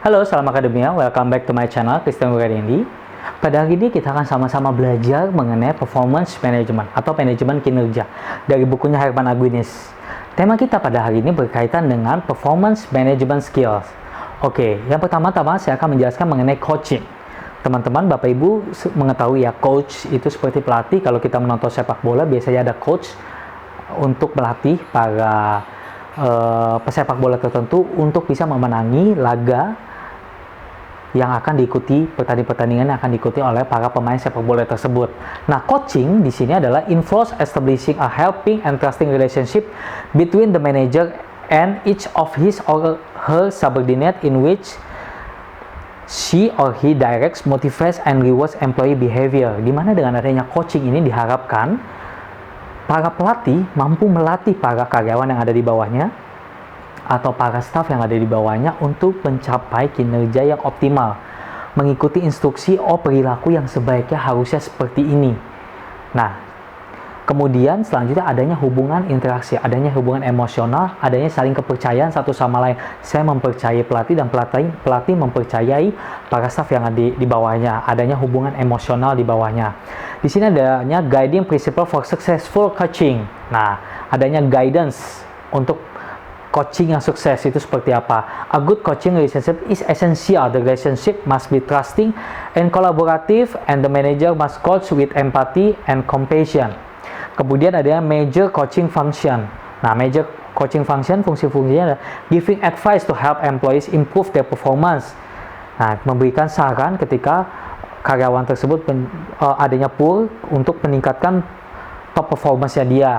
Halo, salam akademia. Welcome back to my channel, Christian Wiradindi. Pada hari ini kita akan sama-sama belajar mengenai performance management atau manajemen kinerja dari bukunya Herman Aguinis. Tema kita pada hari ini berkaitan dengan performance management skills. Oke, yang pertama-tama saya akan menjelaskan mengenai coaching. Teman-teman, Bapak Ibu mengetahui ya, coach itu seperti pelatih. Kalau kita menonton sepak bola, biasanya ada coach untuk melatih para pesepak bola tertentu untuk bisa memenangi laga yang akan diikuti, pertandingan yang akan diikuti oleh para pemain sepak bola tersebut. Nah, coaching di sini adalah involves establishing a helping and trusting relationship between the manager and each of his or her subordinate in which she or he directs, motivates, and rewards employee behavior. Di mana dengan adanya coaching ini diharapkan para pelatih mampu melatih para karyawan yang ada di bawahnya atau para staf yang ada di bawahnya untuk mencapai kinerja yang optimal, mengikuti instruksi perilaku yang sebaiknya harusnya seperti ini. Nah, kemudian selanjutnya adanya hubungan interaksi, adanya hubungan emosional, adanya saling kepercayaan satu sama lain. Saya mempercayai pelatih dan pelatih mempercayai para staf yang ada di bawahnya. Adanya hubungan emosional di bawahnya. Di sini adanya guiding principle for successful coaching. Nah, adanya guidance untuk coaching yang sukses itu seperti apa? A good coaching relationship is essential. The relationship must be trusting and collaborative, and the manager must coach with empathy and compassion. Kemudian ada major coaching function. Nah, major coaching function, fungsi-fungsinya adalah giving advice to help employees improve their performance. Nah, memberikan saran ketika karyawan tersebut adanya pull untuk meningkatkan top performance-nya dia.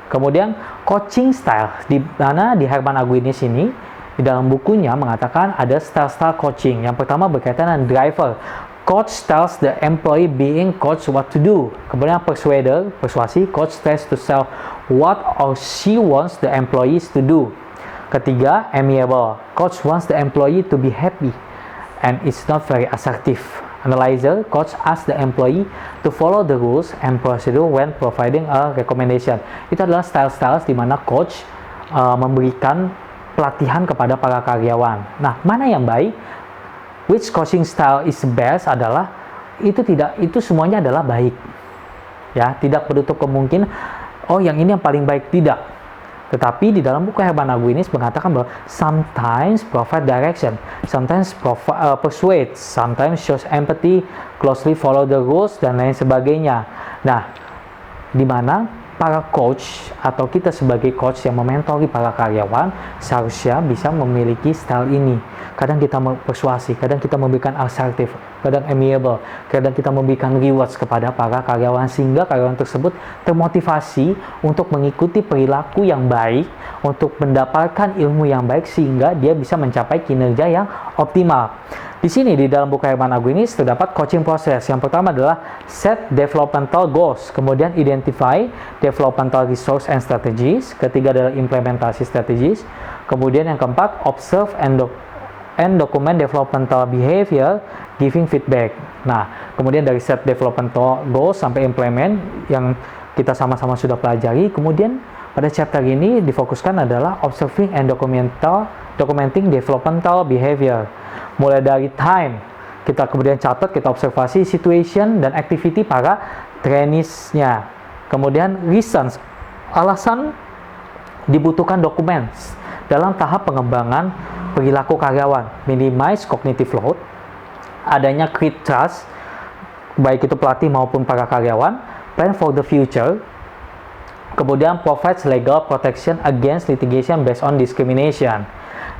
Kemudian coaching style, di mana di Herman Aguinis ini di dalam bukunya mengatakan ada style coaching. Yang pertama berkaitan dengan driver. Coach tells the employee being coached what to do. Kemudian persuader, persuasi, coach tries to sell what or she wants the employees to do. Ketiga, amiable. Coach wants the employee to be happy and it's not very assertive. Analyzer, coach asks the employee to follow the rules and procedure when providing a recommendation. Itu adalah style-style di mana coach memberikan pelatihan kepada para karyawan. Nah, mana yang baik? Which coaching style is best adalah itu semuanya adalah baik. Ya, tidak menutup kemungkinan yang ini yang paling baik, tidak. Tetapi di dalam buku Herman Aguinis mengatakan bahwa sometimes provide direction, sometimes persuade, sometimes shows empathy, closely follow the rules, dan lain sebagainya. Nah, di mana para coach atau kita sebagai coach yang mementori para karyawan seharusnya bisa memiliki style ini. Kadang kita persuasi, kadang kita memberikan assertive, kadang amiable, kadang kita memberikan rewards kepada para karyawan sehingga karyawan tersebut termotivasi untuk mengikuti perilaku yang baik, untuk mendapatkan ilmu yang baik sehingga dia bisa mencapai kinerja yang optimal. Di sini di dalam buku Herman Aguinis terdapat coaching proses. Yang pertama adalah set developmental goals, kemudian identify developmental resource and strategies, ketiga adalah implementasi strategis, kemudian yang keempat observe and document developmental behavior, giving feedback. Nah, kemudian dari set developmental goals sampai implement yang kita sama-sama sudah pelajari. Kemudian pada chapter ini difokuskan adalah observing and documenting developmental behavior. Mulai dari time, kita kemudian catat, kita observasi situation dan activity para trainees-nya. Kemudian reasons, alasan dibutuhkan dokumen dalam tahap pengembangan perilaku karyawan. Minimize cognitive load, adanya create trust, baik itu pelatih maupun para karyawan. Plan for the future, kemudian provides legal protection against litigation based on discrimination.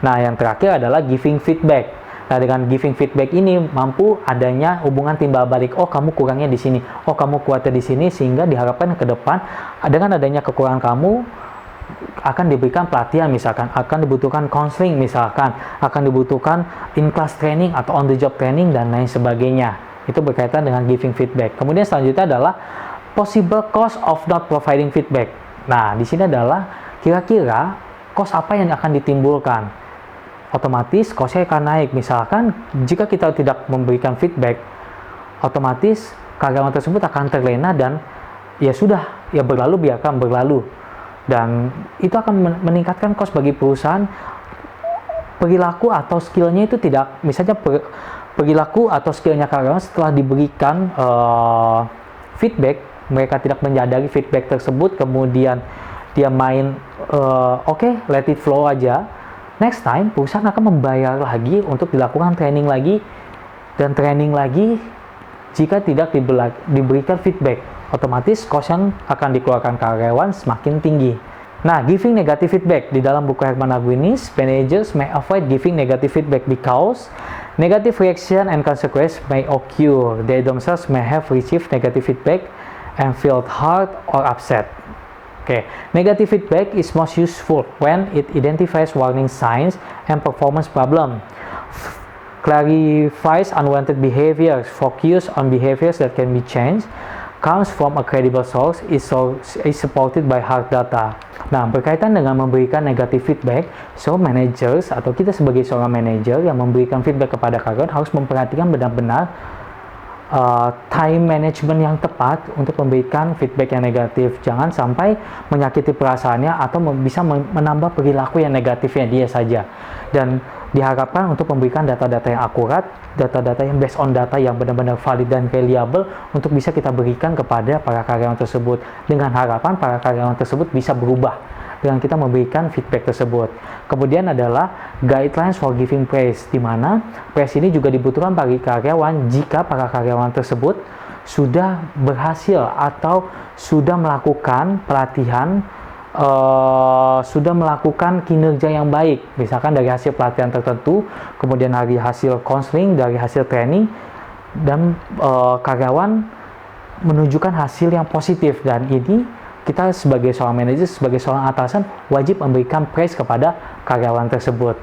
Nah, yang terakhir adalah giving feedback. Nah, dengan giving feedback ini mampu adanya hubungan timbal balik. Oh, kamu kurangnya di sini. Oh, kamu kuatnya di sini, sehingga diharapkan ke depan dengan adanya kekurangan kamu akan diberikan pelatihan, misalkan akan dibutuhkan counseling, misalkan akan dibutuhkan in-class training atau on-the-job training dan lain sebagainya. Itu berkaitan dengan giving feedback. Kemudian selanjutnya adalah possible cost of not providing feedback. Nah, di sini adalah kira-kira cost apa yang akan ditimbulkan. Otomatis cost-nya akan naik. Misalkan jika kita tidak memberikan feedback, otomatis karyawan tersebut akan terlena dan ya sudah, ya berlalu biarkan berlalu. Dan itu akan meningkatkan cost bagi perusahaan perilaku atau skillnya itu tidak, misalnya perilaku atau skillnya karyawan setelah diberikan feedback, mereka tidak menyadari feedback tersebut, kemudian dia main oke, let it flow aja. Next time perusahaan akan membayar lagi untuk dilakukan training lagi dan training lagi. Jika tidak diberikan feedback, otomatis cost yang akan dikeluarkan karyawan semakin tinggi. Nah, giving negative feedback. Di dalam buku Herman Aguinis, managers may avoid giving negative feedback because negative reaction and consequence may occur. They themselves may have received negative feedback and felt hurt or upset. Okay. Negative feedback is most useful when it identifies warning signs and performance problem, clarifies unwanted behaviors, focus on behaviors that can be changed, comes from a credible source, is supported by hard data. Nah, berkaitan dengan memberikan negative feedback, so managers atau kita sebagai seorang manager yang memberikan feedback kepada karyawan harus memperhatikan benar-benar time management yang tepat untuk memberikan feedback yang negatif. Jangan sampai menyakiti perasaannya atau bisa menambah perilaku yang negatifnya dia saja. Dan diharapkan untuk memberikan data-data yang akurat, data-data yang based on data yang benar-benar valid dan reliable untuk bisa kita berikan kepada para karyawan tersebut, dengan harapan para karyawan tersebut bisa berubah dengan kita memberikan feedback tersebut. Kemudian adalah guidelines for giving praise, di mana praise ini juga dibutuhkan bagi karyawan jika para karyawan tersebut sudah berhasil atau sudah melakukan pelatihan, sudah melakukan kinerja yang baik, misalkan dari hasil pelatihan tertentu, kemudian dari hasil counseling, dari hasil training, dan karyawan menunjukkan hasil yang positif. Dan ini kita sebagai seorang manajer, sebagai seorang atasan, wajib memberikan praise kepada karyawan tersebut.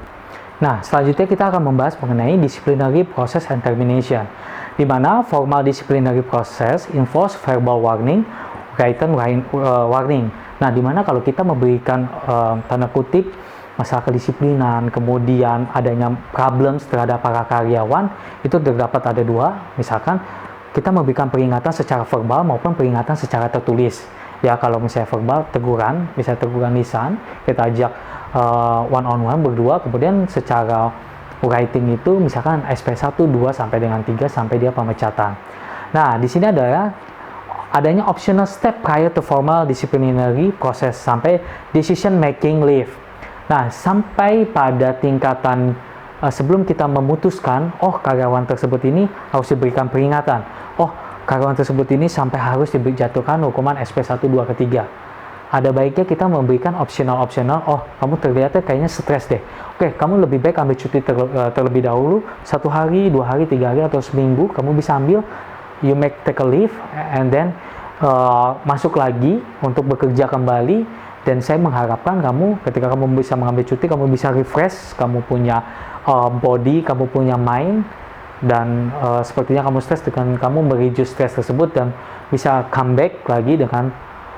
Nah, selanjutnya kita akan membahas mengenai disciplinary process and termination, di mana formal disciplinary process involves verbal warning, written warning. Nah, di mana kalau kita memberikan tanda kutip masalah kedisiplinan, kemudian adanya problems terhadap para karyawan, itu terdapat ada dua. Misalkan kita memberikan peringatan secara verbal maupun peringatan secara tertulis. Ya, kalau misalnya verbal, teguran, misalnya teguran lisan, kita ajak one on one berdua, kemudian secara writing itu misalkan SP1, 2 sampai dengan 3 sampai dia pemecatan. Nah, di sini adanya optional step prior to formal disciplinary process sampai decision making leave. Nah, sampai pada tingkatan sebelum kita memutuskan, oh karyawan tersebut ini harus diberikan peringatan, oh karyawan tersebut ini sampai harus dijatuhkan hukuman SP1, 2, ke 3. Ada baiknya kita memberikan optional, oh kamu terlihatnya kayaknya stres deh. Oke, kamu lebih baik ambil cuti terlebih dahulu, 1 hari, 2 hari, 3 hari, atau seminggu, kamu bisa ambil, you take a leave, and then masuk lagi untuk bekerja kembali. Dan saya mengharapkan kamu, ketika kamu bisa mengambil cuti, kamu bisa refresh, kamu punya body, kamu punya mind, dan sepertinya kamu stres, dengan kamu mereduce stres tersebut dan bisa comeback lagi dengan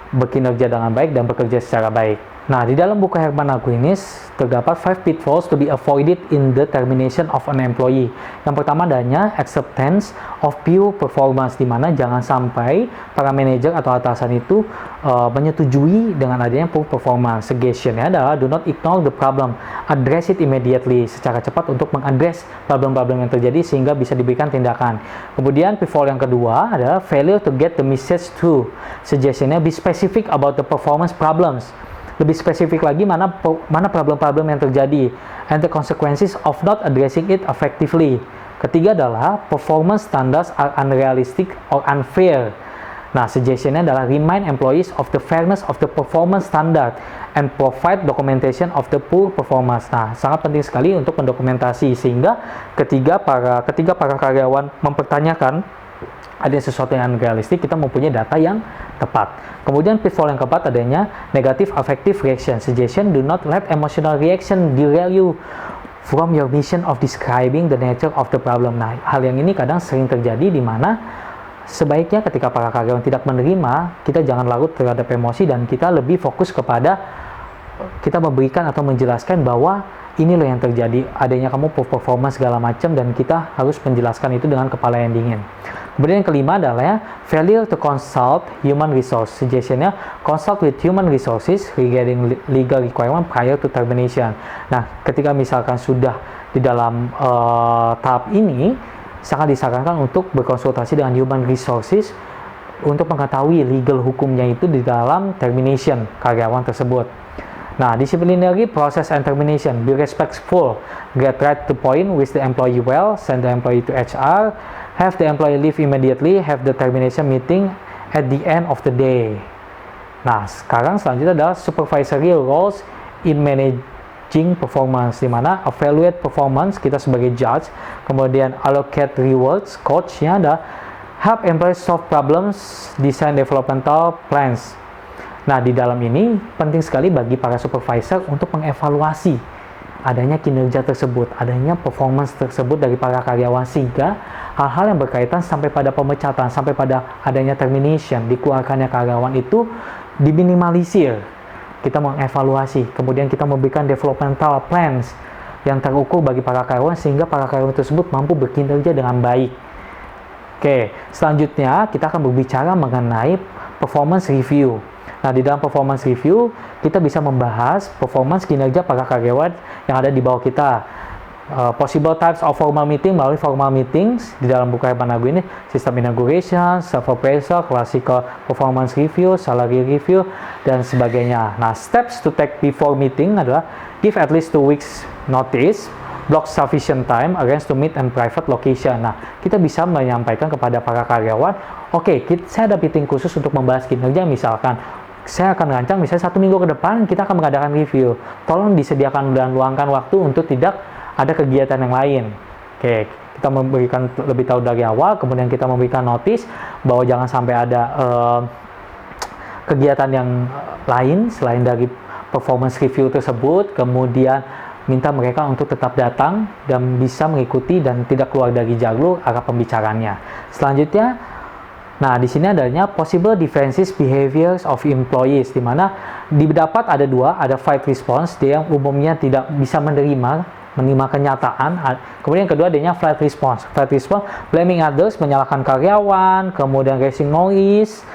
bekinerja dengan baik dan bekerja secara baik. Nah, di dalam buku Herman Aguinis terdapat 5 pitfalls to be avoided in the termination of an employee. Yang pertama adanya acceptance of pure performance, di mana jangan sampai para manajer atau atasan itu menyetujui dengan adanya poor performance. Suggestionnya adalah do not ignore the problem, address it immediately, secara cepat untuk mengadres problem-problem yang terjadi sehingga bisa diberikan tindakan. Kemudian pitfall yang kedua adalah failure to get the message through. Suggestionnya be specific about the performance problems. Lebih spesifik lagi mana problem-problem yang terjadi and the consequences of not addressing it effectively. Ketiga adalah performance standards are unrealistic or unfair. Nah, suggestionnya adalah remind employees of the fairness of the performance standard and provide documentation of the poor performance. Nah, sangat penting sekali untuk mendokumentasi sehingga ketika para karyawan mempertanyakan ada sesuatu yang realistik, kita mempunyai data yang tepat. Kemudian pitfall yang keempat adanya negative affective reaction. Suggestion do not let emotional reaction derail you from your mission of describing the nature of the problem. Nah, hal yang ini kadang sering terjadi di mana sebaiknya ketika para karyawan tidak menerima, kita jangan larut terhadap emosi dan kita lebih fokus kepada kita memberikan atau menjelaskan bahwa ini loh yang terjadi, adanya kamu performa segala macam, dan kita harus menjelaskan itu dengan kepala yang dingin. Kemudian yang kelima adalah ya, failure to consult human resource. Suggestionnya, consult with human resources regarding legal requirement prior to termination. Nah, ketika misalkan sudah di dalam tahap ini, sangat disarankan untuk berkonsultasi dengan human resources untuk mengetahui legal hukumnya itu di dalam termination karyawan tersebut. Nah, disciplinary process and termination. Be respectful, get right to point with the employee well, send the employee to HR, have the employee leave immediately, have the termination meeting at the end of the day. Nah, sekarang selanjutnya adalah supervisory roles in managing performance, di mana evaluate performance, kita sebagai judge, kemudian allocate rewards, coach-nya ada help employees solve problems, design developmental plans. Nah, di dalam ini penting sekali bagi para supervisor untuk mengevaluasi adanya kinerja tersebut, adanya performance tersebut dari para karyawan, sehingga hal-hal yang berkaitan sampai pada pemecatan, sampai pada adanya termination, dikeluarkannya karyawan itu diminimalisir. Kita mengevaluasi, kemudian kita memberikan developmental plans yang terukur bagi para karyawan, sehingga para karyawan tersebut mampu berkinerja dengan baik. Oke, selanjutnya kita akan berbicara mengenai performance review. Nah, di dalam performance review, kita bisa membahas performance kinerja para karyawan yang ada di bawah kita. Possible types of formal meeting, melalui formal meetings di dalam buku Herman Agu ini, system inauguration, self-appraisal, classical performance review, salary review, dan sebagainya. Nah, steps to take before meeting adalah give at least 2 weeks notice, block sufficient time, arrange to meet in private location. Nah, kita bisa menyampaikan kepada para karyawan, oke, saya ada meeting khusus untuk membahas kinerja, misalkan saya akan rancang misalnya 1 minggu ke depan kita akan mengadakan review. Tolong disediakan dan luangkan waktu untuk tidak ada kegiatan yang lain. Oke, kita memberikan lebih tahu dari awal, kemudian kita memberikan notice bahwa jangan sampai ada kegiatan yang lain selain dari performance review tersebut. Kemudian minta mereka untuk tetap datang dan bisa mengikuti dan tidak keluar dari jalur arah pembicaranya. Selanjutnya, nah di sini adanya possible defensive behaviors of employees, di mana didapat ada 2, ada fight response, dia yang umumnya tidak bisa menerima kenyataan. Kemudian yang kedua adanya flight response. Flight response, blaming others, menyalahkan karyawan, kemudian raising noise,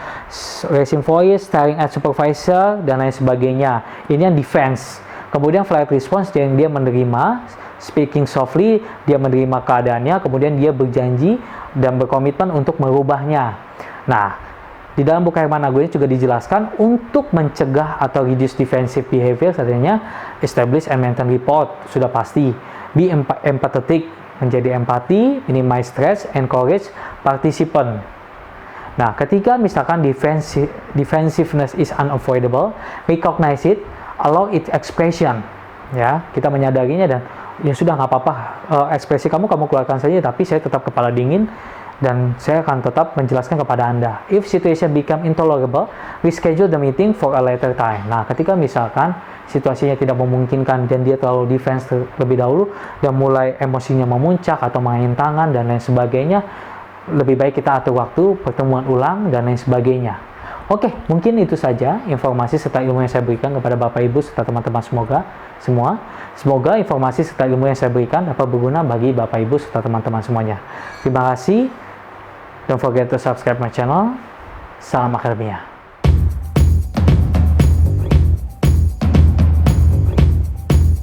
raising voice, staring at supervisor, dan lain sebagainya. Ini yang defense. Kemudian flight response, yang dia menerima, speaking softly, dia menerima keadaannya, kemudian dia berjanji dan berkomitmen untuk merubahnya. Nah, di dalam buku Herman Agu ini juga dijelaskan untuk mencegah atau reduce defensive behavior, adanya establish and maintain report, sudah pasti. Be empathetic, menjadi empati, minimize stress, encourage participant. Nah, ketika misalkan defensiveness is unavoidable, recognize it, allow its expression. Ya, kita menyadarinya dan ya sudah, nggak apa-apa, ekspresi kamu keluarkan saja, tapi saya tetap kepala dingin dan saya akan tetap menjelaskan kepada Anda. If situation become intolerable, reschedule the meeting for a later time. Nah, ketika misalkan situasinya tidak memungkinkan dan dia terlalu defense terlebih dahulu dan mulai emosinya memuncak atau main tangan dan lain sebagainya, lebih baik kita atur waktu pertemuan ulang dan lain sebagainya. Oke, mungkin itu saja informasi serta ilmu yang saya berikan kepada Bapak Ibu serta teman-teman semua. Semoga informasi serta ilmu yang saya berikan dapat berguna bagi Bapak Ibu serta teman-teman semuanya. Terima kasih. Don't forget to subscribe my channel. Salam akademia.